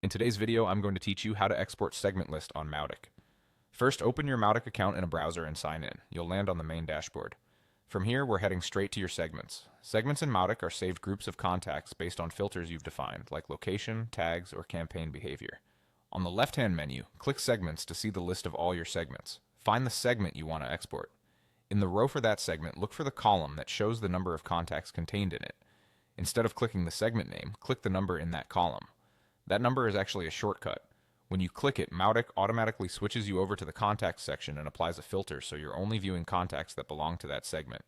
In today's video, I'm going to teach you how to export segment list on Mautic. First, open your Mautic account in a browser and sign in. You'll land on the main dashboard. From here, we're heading straight to your segments. Segments in Mautic are saved groups of contacts based on filters you've defined, like location, tags, or campaign behavior. On the left-hand menu, click Segments to see the list of all your segments. Find the segment you want to export. In the row for that segment, look for the column that shows the number of contacts contained in it. Instead of clicking the segment name, click the number in that column. That number is actually a shortcut. When you click it, Mautic automatically switches you over to the contacts section and applies a filter so you're only viewing contacts that belong to that segment.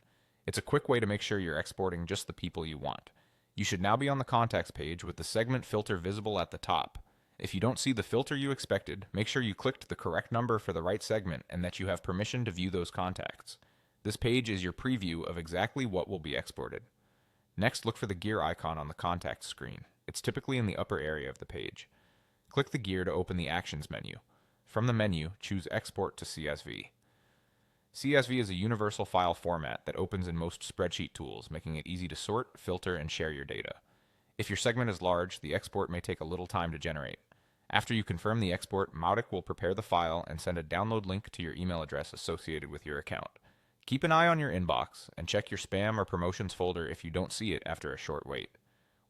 It's a quick way to make sure you're exporting just the people you want. You should now be on the contacts page with the segment filter visible at the top. If you don't see the filter you expected, make sure you clicked the correct number for the right segment and that you have permission to view those contacts. This page is your preview of exactly what will be exported. Next, look for the gear icon on the contacts screen. It's typically in the upper area of the page. Click the gear to open the Actions menu. From the menu, choose Export to CSV. CSV is a universal file format that opens in most spreadsheet tools, making it easy to sort, filter, and share your data. If your segment is large, the export may take a little time to generate. After you confirm the export, Mautic will prepare the file and send a download link to your email address associated with your account. Keep an eye on your inbox and check your spam or promotions folder if you don't see it after a short wait.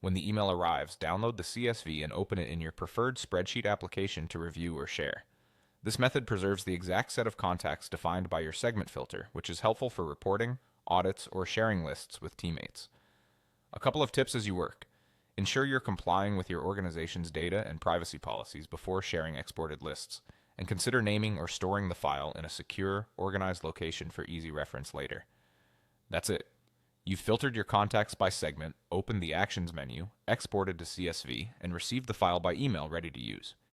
When the email arrives, download the CSV and open it in your preferred spreadsheet application to review or share. This method preserves the exact set of contacts defined by your segment filter, which is helpful for reporting, audits, or sharing lists with teammates. A couple of tips as you work. Ensure you're complying with your organization's data and privacy policies before sharing exported lists, and consider naming or storing the file in a secure, organized location for easy reference later. That's it. You've filtered your contacts by segment, opened the Actions menu, exported to CSV, and received the file by email ready to use.